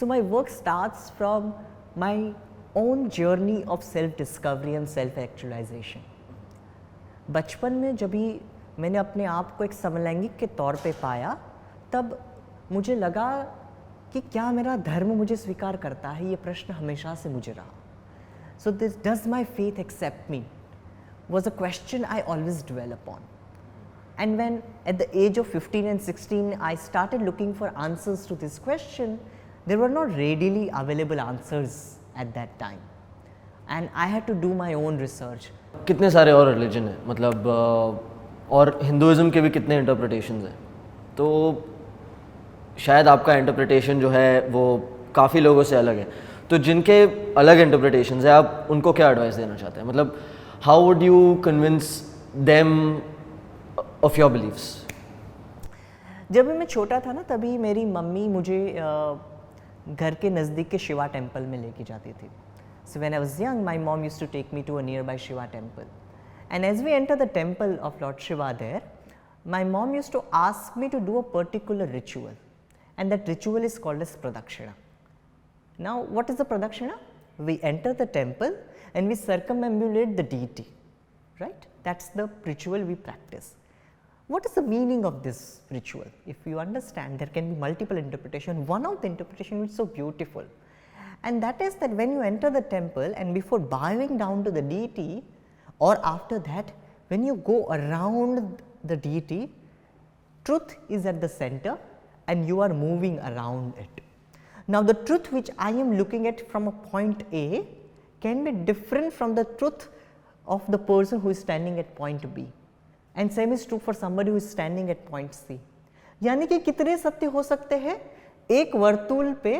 So my work starts from my own journey of self-discovery and self-actualization. बचपन में जब भी मैंने अपने आप को एक समलैंगिक के तौर पे पाया, तब मुझे लगा कि क्या मेरा धर्म मुझे स्वीकार करता है, ये प्रश्न हमेशा से मुझे रहा. So this does my faith accept me was a question I always dwell upon. And when at the age of 15 and 16 I started looking for answers to this question, there were not readily available answers at that time, and I had to do my own research. कितने सारे और religion हैं, मतलब और Hinduism के भी कितने interpretations हैं, तो शायद आपका इंटरप्रिटेशन जो है वो काफ़ी लोगों से अलग है. तो जिनके अलग इंटरप्रिटेशंस हैं, आप उनको क्या एडवाइस देना चाहते हैं? मतलब how would you convince them of your beliefs? जब मैं छोटा था ना, तभी मेरी मम्मी मुझे घर के नज़दीक के शिवा टेम्पल में लेके जाती थी. So when I was young, my mom used to take me to a nearby Shiva temple. And as we enter the temple of Lord Shiva there, my mom used to ask me to do a particular ritual. And that ritual is called as Pradakshina. Now, what is the Pradakshina? We enter the temple and we circumambulate the deity, right? That's the ritual we practice. What is the meaning of this ritual? If you understand, there can be multiple interpretations. One of the interpretation is so beautiful. And that is that when you enter the temple and before bowing down to the deity, or after that, when you go around the deity, truth is at the center and you are moving around it. Now, the truth which I am looking at from a point A can be different from the truth of the person who is standing at point B, and same is true for somebody who is standing at point C. यानी कि कितने सत्य हो सकते हैं? एक वर्तुल पे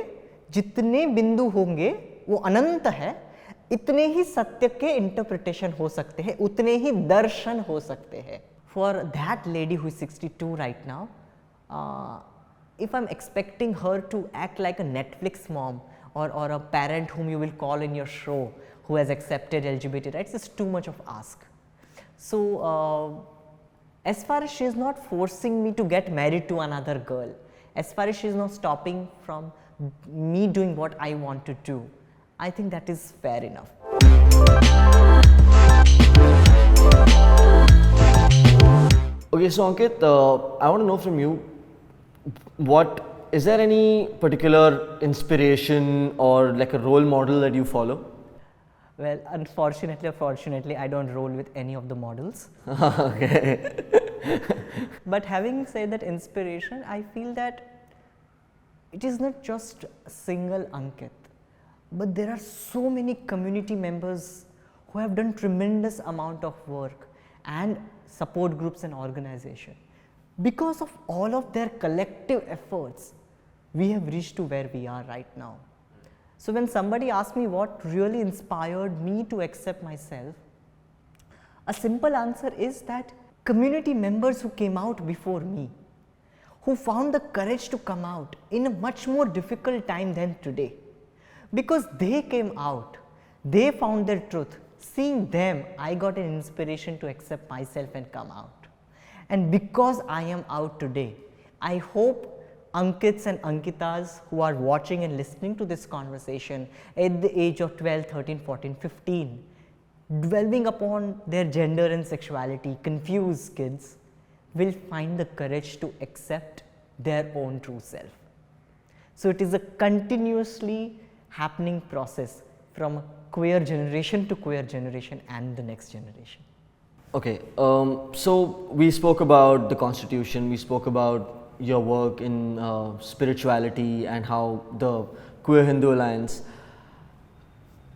जितने बिंदु होंगे वो अनंत है, इतने ही सत्य के इंटरप्रिटेशन हो सकते हैं, उतने ही दर्शन हो सकते हैं. For that lady who is 62 right now, if I'm expecting her to act like a Netflix mom or a parent whom you will call in your show who has accepted LGBT rights, is too much of ask. So as far as she is not forcing me to get married to another girl, as far as she is not stopping from me doing what I want to do, I think that is fair enough. Okay, so Ankit, I want to know from you, is there any particular inspiration or like a role model that you follow? Well, unfortunately or fortunately, I don't roll with any of the models. Okay. But having said that inspiration, I feel that it is not just a single Ankit, but there are so many community members who have done tremendous amount of work, and support groups and organization. Because of all of their collective efforts, we have reached to where we are right now. So when somebody asks me what really inspired me to accept myself, a simple answer is that community members who came out before me, who found the courage to come out in a much more difficult time than today, because they came out, they found their truth. Seeing them, I got an inspiration to accept myself and come out. And because I am out today, I hope Ankits and Ankitas who are watching and listening to this conversation at the age of 12, 13, 14, 15, dwelling upon their gender and sexuality, confused kids, will find the courage to accept their own true self. So it is a continuously happening process from queer generation to queer generation and the next generation. Okay, so we spoke about the constitution, we spoke about your work in spirituality and how the Queer Hindu Alliance,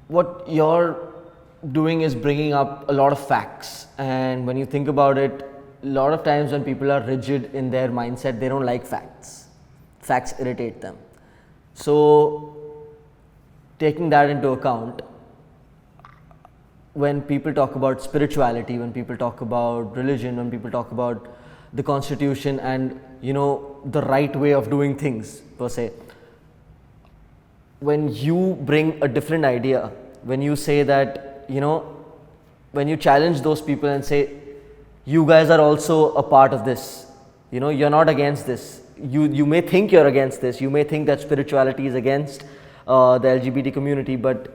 what you're doing is bringing up a lot of facts, and when you think about it, a lot of times when people are rigid in their mindset, they don't like facts. Facts irritate them. So taking that into account, when people talk about spirituality, when people talk about religion, when people talk about the constitution and the right way of doing things per se, when you bring a different idea, when you say that, when you challenge those people and say, you guys are also a part of this, you're not against this, you may think you're against this, you may think that spirituality is against the LGBT community, but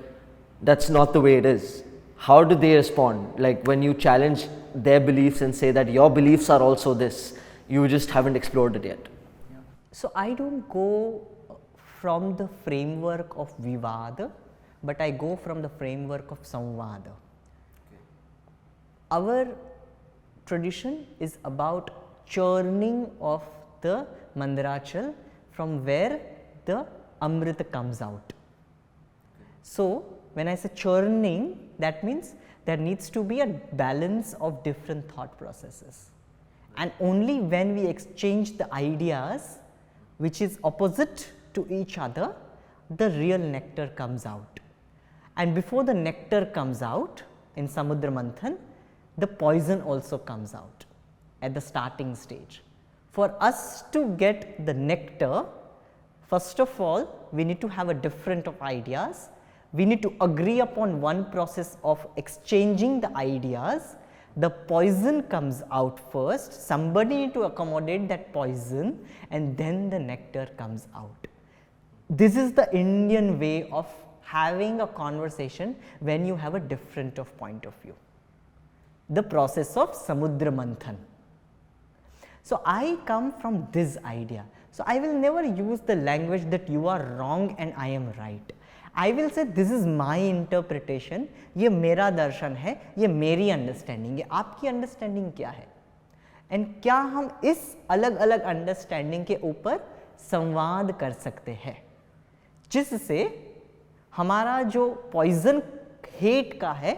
that's not the way it is. How do they respond? Like when you challenge their beliefs and say that your beliefs are also this, you just haven't explored it yet. So I don't go from the framework of Vivada, but I go from the framework of Samvada. Our tradition is about churning of the Mandarachal from where the Amrita comes out. So when I say churning, that means there needs to be a balance of different thought processes, and only when we exchange the ideas which is opposite to each other, the real nectar comes out. And before the nectar comes out in Samudra Manthan, the poison also comes out at the starting stage. For us to get the nectar, first of all, we need to have a different of ideas. We need to agree upon one process of exchanging the ideas. The poison comes out first, somebody need to accommodate that poison, and then the nectar comes out. This is the Indian way of having a conversation when you have a different of point of view. The process of Samudra Manthan. So I come from this idea. So I will never use the language that you are wrong and I am right. I will say this is my interpretation, ये मेरा दर्शन है, ये मेरी understanding है, आपकी understanding क्या है, and क्या हम इस अलग अलग अंडरस्टैंडिंग के ऊपर संवाद कर सकते हैं जिससे हमारा जो पॉइजन हेट का है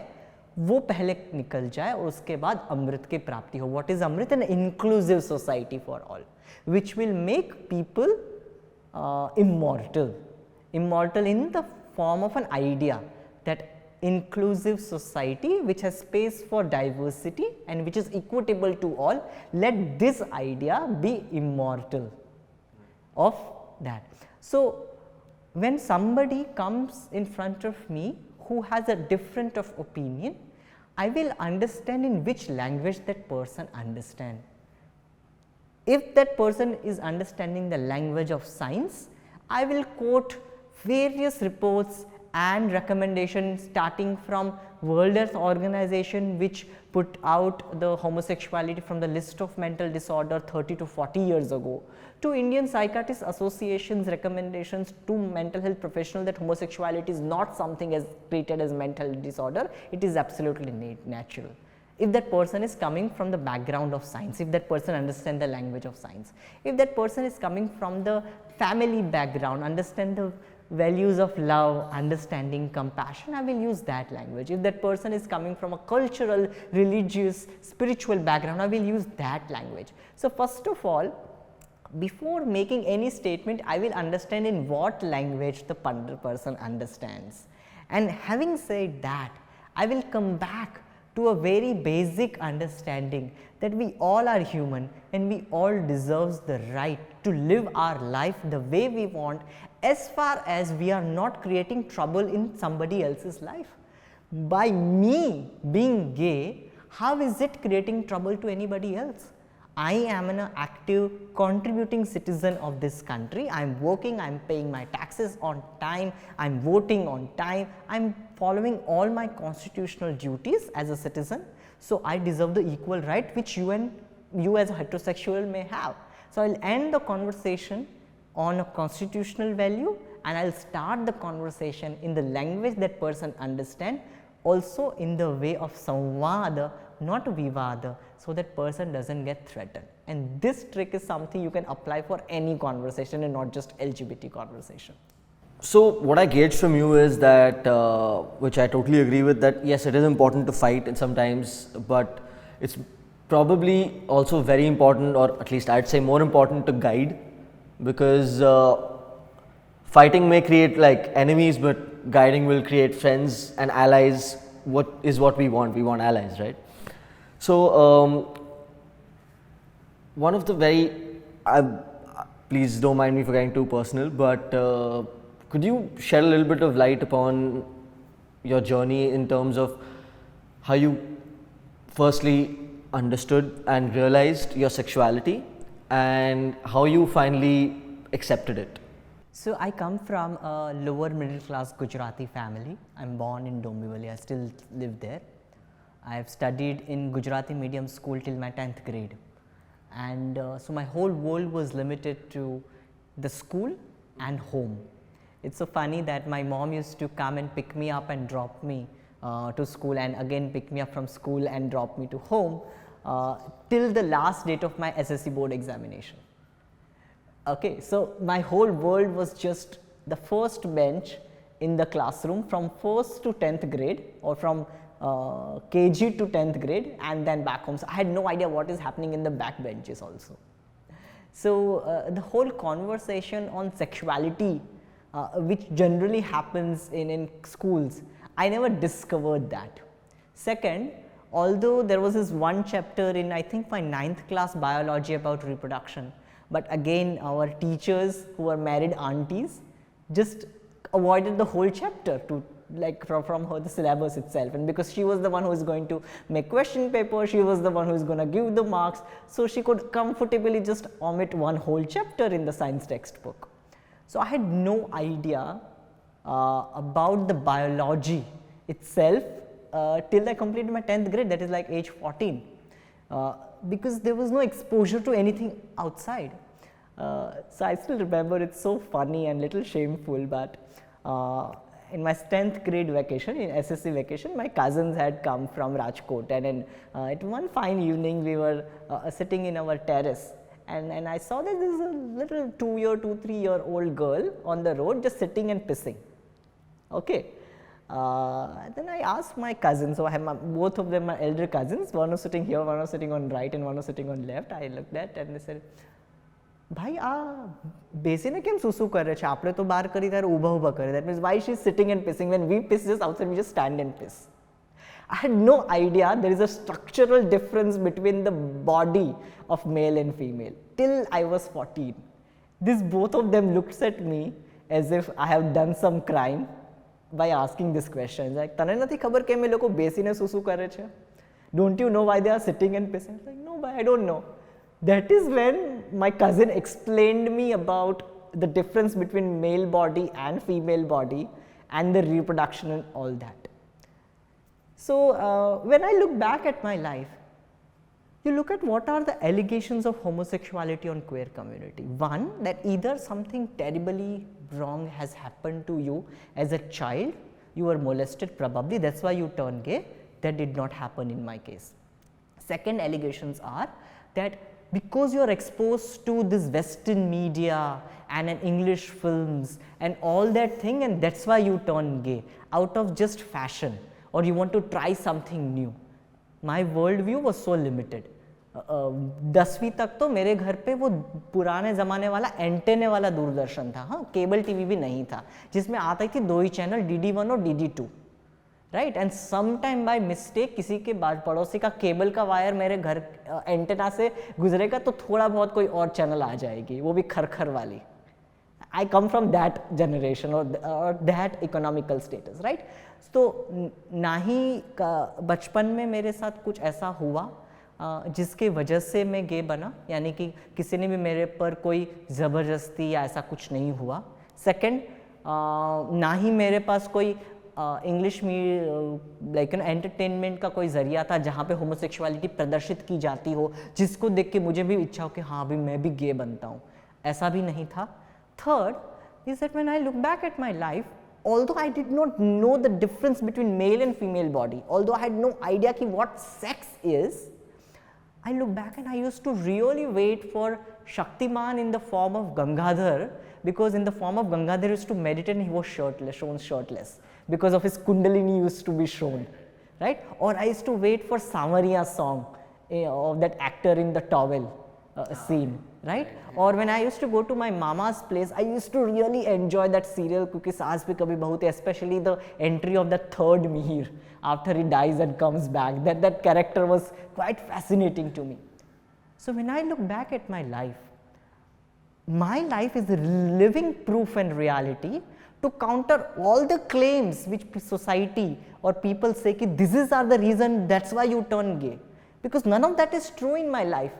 वो पहले निकल जाए और उसके बाद अमृत की प्राप्ति हो. What is amrit? An inclusive society for all which will make people immortal in the form of an idea, that inclusive society which has space for diversity and which is equitable to all. Let this idea be immortal of that. So when somebody comes in front of me who has a different of opinion, I will understand in which language that person understand. If that person is understanding the language of science, I will quote various reports and recommendations starting from World Health Organization, which put out the homosexuality from the list of mental disorder 30 to 40 years ago, to Indian Psychiatrist Association's recommendations to mental health professionals that homosexuality is not something as treated as mental disorder, it is absolutely natural. If that person is coming from the background of science, if that person understands the language of science, if that person is coming from the family background, understand the values of love, understanding, compassion, I will use that language. If that person is coming from a cultural, religious, spiritual background, I will use that language. So first of all, before making any statement, I will understand in what language the person understands. And having said that, I will come back to a very basic understanding that we all are human and we all deserves the right to live our life the way we want, as far as we are not creating trouble in somebody else's life. By me being gay, how is it creating trouble to anybody else? I am an active contributing citizen of this country. I am working, I am paying my taxes on time, I am voting on time, I am following all my constitutional duties as a citizen. So I deserve the equal right which you as a heterosexual may have. So I will end the conversation on a constitutional value and I will start the conversation in the language that person understand, also in the way of samvada, not vivada, so that person does not get threatened. And this trick is something you can apply for any conversation and not just LGBT conversation. So what I gauge from you is that, which I totally agree with, that yes, it is important to fight and sometimes, but it's probably also very important, or at least I'd say more important, to guide, because fighting may create like enemies, but guiding will create friends and allies. What is what we want? We want allies, right? So one of the very, please don't mind me for getting too personal, but could you shed a little bit of light upon your journey in terms of how you firstly understood and realized your sexuality, and how you finally accepted it. So I come from a lower middle class Gujarati family. I'm born in Dombivli, I still live there. I have studied in Gujarati medium school till my 10th grade. And so my whole world was limited to the school and home. It's so funny that my mom used to come and pick me up and drop me to school, and again pick me up from school and drop me to home till the last date of my SSC board examination. Okay, so my whole world was just the first bench in the classroom from 1st to 10th grade, or from KG to 10th grade, and then back home. So I had no idea what is happening in the back benches also. So the whole conversation on sexuality, which generally happens in schools, I never discovered that. Second, although there was this one chapter in, I think, my 9th class biology about reproduction, but again our teachers who were married aunties just avoided the whole chapter to from her the syllabus itself, and because she was the one who is going to make question paper, she was the one who is going to give the marks, so she could comfortably just omit one whole chapter in the science textbook. So I had no idea about the biology itself till I completed my 10th grade, that is like age 14, because there was no exposure to anything outside. So I still remember, it's so funny and little shameful, but in my 10th grade vacation, in SSC vacation, my cousins had come from Rajkot, and at one fine evening we were sitting in our terrace, and I saw that there is a little 2-3-year-old girl on the road just sitting and pissing. Okay. Then I asked my cousins, so I have both of them are elder cousins, one was sitting here, one was sitting on right, and one was sitting on left. I looked at and they said, भाई બેસીને કેમ સૂસુ કરે છે, આપણે તો બહાર કરી ત્યારે ઊભા ઊભા કરે. That means why she is sitting and pissing. When we piss just outside, we just stand and piss. I had no idea there is a structural difference between the body of male and female till I was 14. This both of them looked at me as if I have done some crime by asking this question. Like, તને નથી ખબર કેમ એ લોકો બેસીને સૂસુ કરે છે? Don't you know why they are sitting and pissing? Like, no, but I don't know. That is when my cousin explained me about the difference between male body and female body and the reproduction and all that. So when I look back at my life, you look at what are the allegations of homosexuality on queer community. One, that either something terribly wrong has happened to you as a child, you were molested probably, that's why you turned gay. That did not happen in my case. Second allegations are that because you are exposed to this Western media and an English films and all that thing, and that's why you turn gay out of just fashion, or you want to try something new. My worldview was so limited. 10वीं तक तो मेरे घर पे वो पुराने ज़माने वाला एंटेने वाला दूरदर्शन था, हाँ, केबल टीवी भी नहीं था, जिसमें आती थी 2 ही चैनल, DD1 और DD2, right. And some time by mistake किसी के बाद पड़ोसी का केबल का वायर मेरे घर एंटेना से गुजरेगा तो थोड़ा बहुत कोई और चैनल आ जाएगी, वो भी खरखर वाली. I come from that generation or that economical status, right? तो ना ही बचपन में मेरे साथ कुछ ऐसा हुआ जिसके वजह से मैं गे बना, यानी कि किसी ने भी मेरे पर कोई ज़बरदस्ती या ऐसा कुछ नहीं हुआ. सेकंड, ना ही मेरे पास कोई इंग्लिश में लाइक एंटरटेनमेंट का कोई ज़रिया था जहाँ पे होमोसेक्सुअलिटी प्रदर्शित की जाती हो, जिसको देख के मुझे भी इच्छा हो कि हाँ अभी मैं भी गे बनता हूँ, ऐसा भी नहीं था. Third is that when I look back at my life, although I did not know the difference between male and female body, although I had no idea ki what sex is, I look back and I used to really wait for Shaktiman in the form of Gangadhar, because in the form of Gangadhar used to meditate and he was shirtless, shown shirtless, because of his kundalini used to be shown, right? Or I used to wait for Samariya song of that actor in the towel scene, right? Or when I used to go to my mama's place, I used to really enjoy that serial Kuki Saas Pe Kabhi Bahu Thi, especially the entry of the third Mihir after he dies and comes back. That character was quite fascinating to me. So when I look back at my life is a living proof and reality to counter all the claims which society or people say ki this is are the reason, that's why you turn gay, because none of that is true in my life.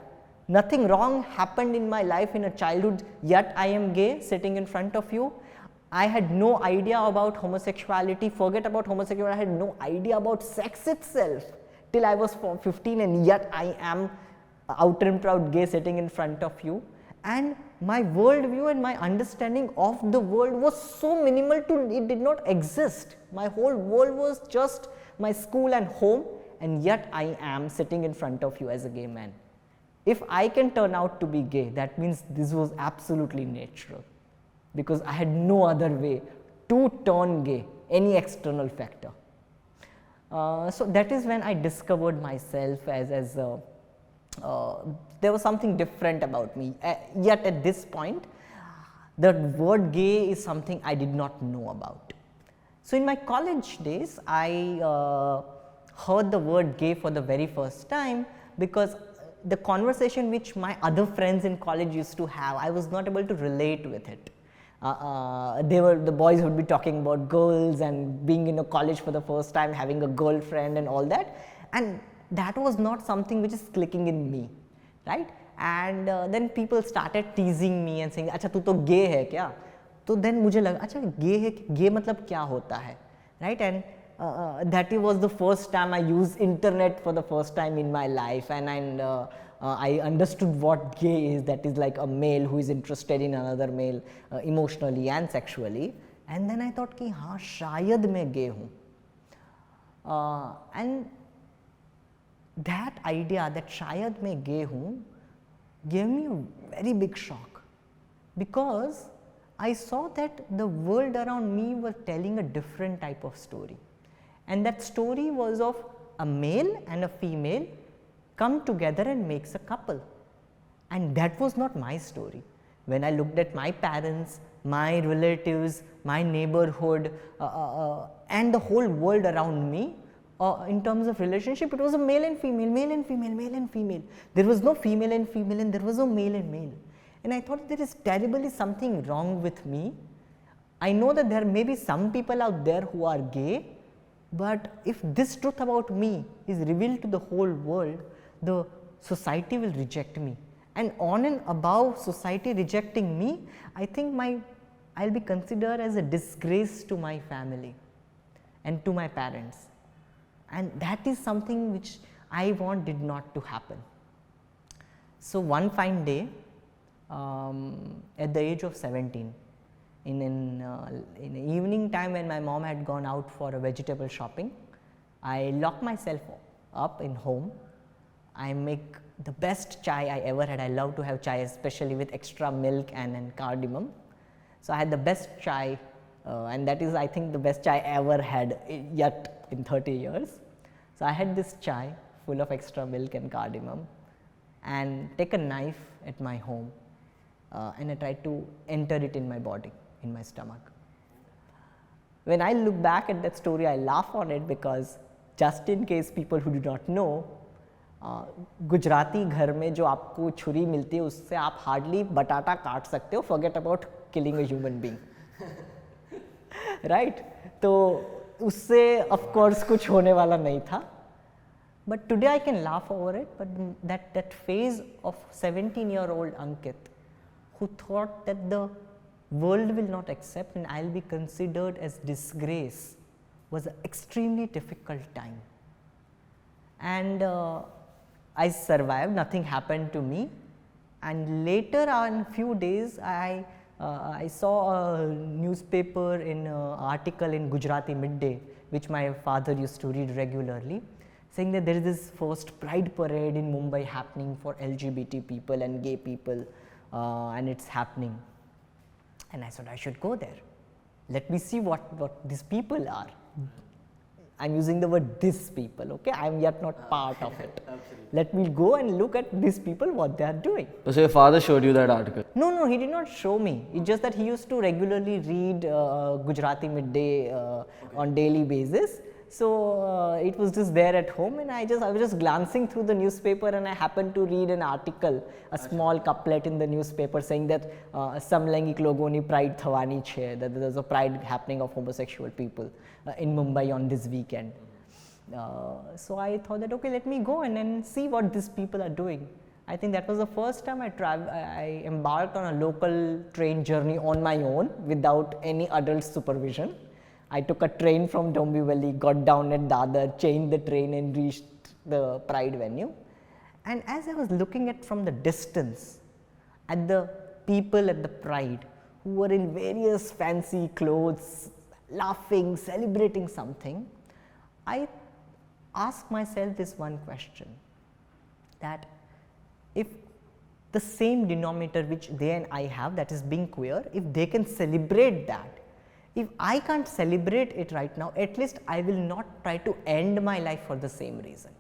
Nothing wrong happened in my life in a childhood, yet I am gay sitting in front of you. I had no idea about homosexuality, forget about homosexuality, I had no idea about sex itself till I was 15, and yet I am out and proud gay sitting in front of you. And my worldview and my understanding of the world was so minimal to it did not exist. My whole world was just my school and home, and yet I am sitting in front of you as a gay man. If I can turn out to be gay, that means this was absolutely natural, because I had no other way to turn gay, any external factor. So that is when I discovered myself as there was something different about me. Yet at this point, the word gay is something I did not know about. So in my college days, I heard the word gay for the very first time, because the conversation which my other friends in college used to have, I was not able to relate with it. The boys would be talking about girls and being in a college for the first time, having a girlfriend and all that, and that was not something which is clicking in me, right? And then people started teasing me and saying, अच्छा तू तो gay है क्या? तो then मुझे लगा अच्छा gay है, gay मतलब क्या होता है, right? And that was the first time I used internet for the first time in my life, and I understood what gay is. That is like a male who is interested in another male emotionally and sexually. And then I thought कि हाँ शायद मैं gay हूँ. And that idea that शायद मैं gay हूँ gave me a very big shock, because I saw that the world around me was telling a different type of story. And that story was of a male and a female come together and makes a couple, and that was not my story. When I looked at my parents, my relatives, my neighborhood and the whole world around me, in terms of relationship, it was a male and female, male and female, male and female. There was no female and female, and there was no male and male. And I thought there is terribly something wrong with me. I know that there may be some people out there who are gay, but if this truth about me is revealed to the whole world, the society will reject me. And on and above society rejecting me, I think I'll be considered as a disgrace to my family and to my parents. And that is something which I want did not to happen. So one fine day, at the age of 17, in the evening time when my mom had gone out for a vegetable shopping, I locked myself up in home. I make the best chai I ever had. I love to have chai, especially with extra milk and cardamom. So I had the best chai, and that is I think the best chai I ever had yet in 30 years. So I had this chai full of extra milk and cardamom, and take a knife at my home, and I tried to enter it in my body, in my stomach. When I look back at that story, I laugh on it, because just in case people who do not know, Gujarati घर में जो आपको छुरी मिलती है उससे आप hardly बटाटा काट सकते हो, forget about killing a human being, right? तो उससे of course कुछ होने वाला नहीं था. But today I can laugh over it, but that phase of 17-year-old Ankit, who thought that the world will not accept and I'll be considered as disgrace, was an extremely difficult time. And I survived, nothing happened to me, and later on few days I saw a newspaper in article in Gujarati Midday, which my father used to read regularly, saying that there is this first pride parade in Mumbai happening for LGBT people and gay people, and it's happening. And I said I should go there, let me see what these people are. I am using the word "these people", okay? I am yet not part of it. Let me go and look at these people, what they are doing. So your father showed you that article? No, he did not show me. It's just that he used to regularly read Gujarati Midday on daily basis. So it was just there at home, and I was just glancing through the newspaper, and I happened to read an article, a small couplet in the newspaper saying that samlaingik logoni pride thawani chhe, that there's a pride happening of homosexual people in Mumbai on this weekend. So I thought that okay, let me go and then see what these people are doing. I think that was the first time I embarked on a local train journey on my own without any adult supervision. I took a train from Dombivli, got down at Dadar, changed the train and reached the Pride venue. And as I was looking at from the distance at the people at the Pride who were in various fancy clothes, laughing, celebrating something, I asked myself this one question, that if the same denominator which they and I have, that is being queer, if they can celebrate that, if I can't celebrate it right now, at least I will not try to end my life for the same reason.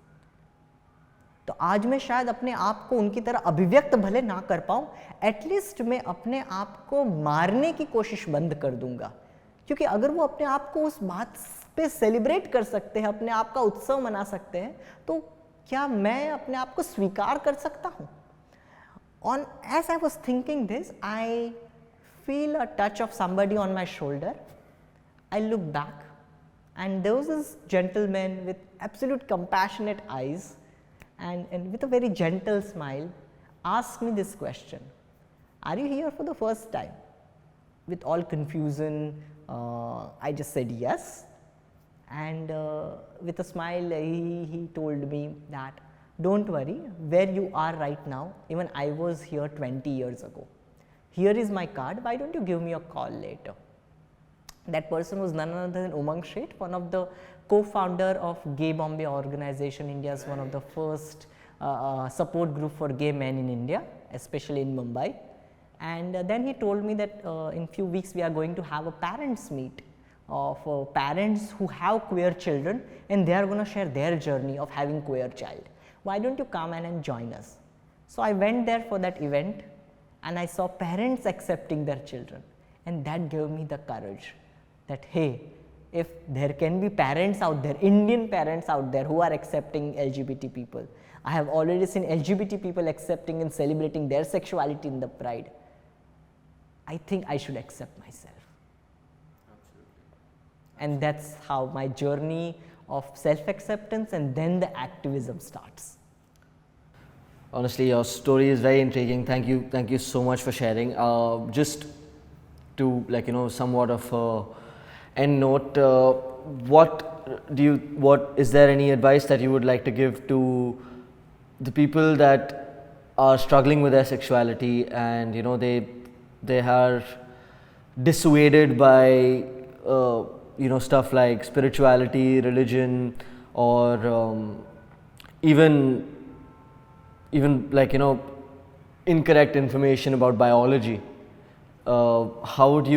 तो आज मैं शायद अपने आप को उनकी तरह अभिव्यक्त भले ना कर पाऊँ, एटलीस्ट मैं अपने आप को मारने की कोशिश बंद कर दूंगा, क्योंकि अगर वो अपने आप को उस बात पे सेलिब्रेट कर सकते हैं, अपने आप का उत्सव मना सकते हैं, तो क्या मैं अपने आप को स्वीकार कर सकता हूँ? On as I was thinking this, I feel a touch of somebody on my shoulder. I look back, and there was this gentleman with absolute compassionate eyes and with a very gentle smile asked me this question, are you here for the first time? With all confusion, I just said yes, and with a smile he told me that don't worry, where you are right now, even I was here 20 years ago. Here is my card, why don't you give me a call later? That person was none other than Umang Sheth, one of the co-founder of Gay Bombay organization, India's one of the first support group for gay men in India, especially in Mumbai. And then he told me that in few weeks we are going to have a parents meet of parents who have queer children, and they are going to share their journey of having queer child. Why don't you come and join us? So I went there for that event, and I saw parents accepting their children, and that gave me the courage that hey, if there can be parents out there, Indian parents out there who are accepting LGBT people, I have already seen LGBT people accepting and celebrating their sexuality in the Pride, I think I should accept myself. And that's how my journey of self-acceptance and then the activism starts. Honestly, your story is very intriguing. Thank you so much for sharing. Just to somewhat of a end note, what is there any advice that you would like to give to the people that are struggling with their sexuality and they are dissuaded by stuff like spirituality, religion, or even incorrect information about biology? How would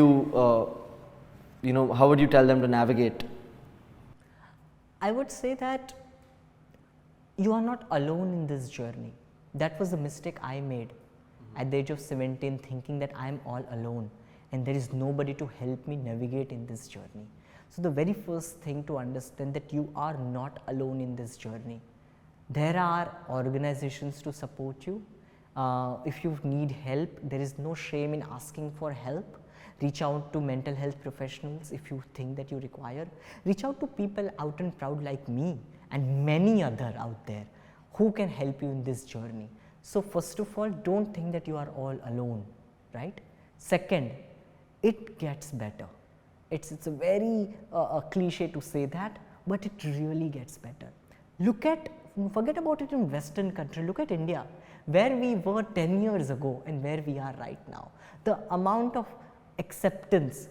you tell them to navigate? I would say that you are not alone in this journey. That was the mistake I made at the age of 17, thinking that I am all alone and there is nobody to help me navigate in this journey. So the very first thing to understand that you are not alone in this journey. There are organizations to support you. If you need help, there is no shame in asking for help. Reach out to mental health professionals if you think that you require. Reach out to people out and proud like me and many other out there who can help you in this journey. So first of all, don't think that you are all alone, right? Second, it gets better. It's a very cliche to say that, but it really gets better. Forget about it in Western country, look at India, where we were 10 years ago and where we are right now. The amount of acceptance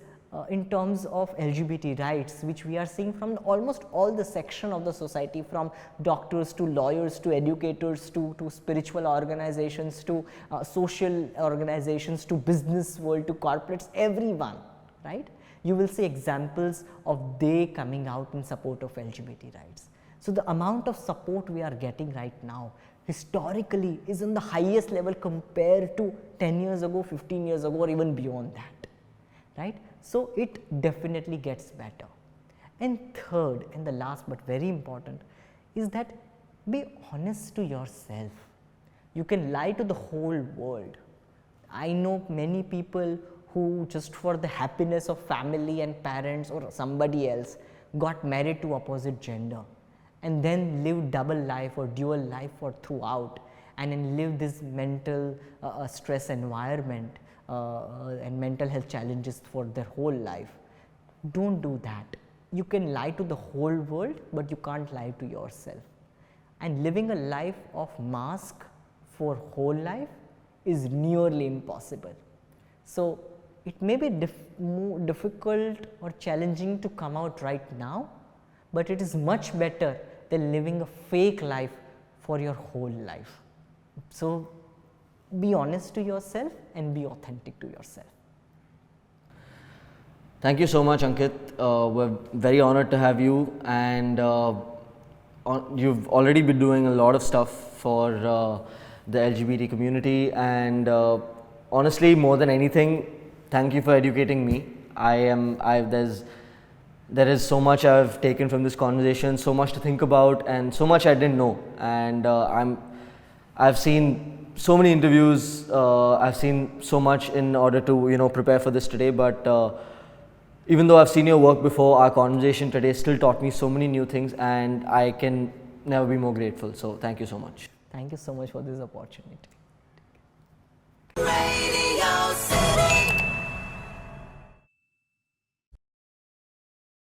in terms of LGBT rights, which we are seeing from almost all the section of the society, from doctors to lawyers to educators to spiritual organizations to social organizations to business world to corporates, everyone, right? You will see examples of they coming out in support of LGBT rights. So the amount of support we are getting right now historically is on the highest level compared to 10 years ago, 15 years ago, or even beyond that, right? So it definitely gets better. And third and the last but very important is that be honest to yourself. You can lie to the whole world. I know many people who just for the happiness of family and parents or somebody else got married to opposite gender and then lived double life or dual life for throughout, and then live this mental stress environment and mental health challenges for their whole life. Don't do that. You can lie to the whole world, but you can't lie to yourself. And living a life of mask for whole life is nearly impossible. So it may be more difficult or challenging to come out right now, but it is much better than living a fake life for your whole life. So be honest to yourself and be authentic to yourself. Thank you so much, Ankit. We're very honored to have you, and you've already been doing a lot of stuff for the LGBT community, and honestly, more than anything, thank you for educating me. There is so much I've taken from this conversation, so much to think about, and so much I didn't know. And I've seen so many interviews. I've seen so much in order to prepare for this today. But even though I've seen your work before, our conversation today still taught me so many new things, and I can never be more grateful. So thank you so much. Thank you so much for this opportunity.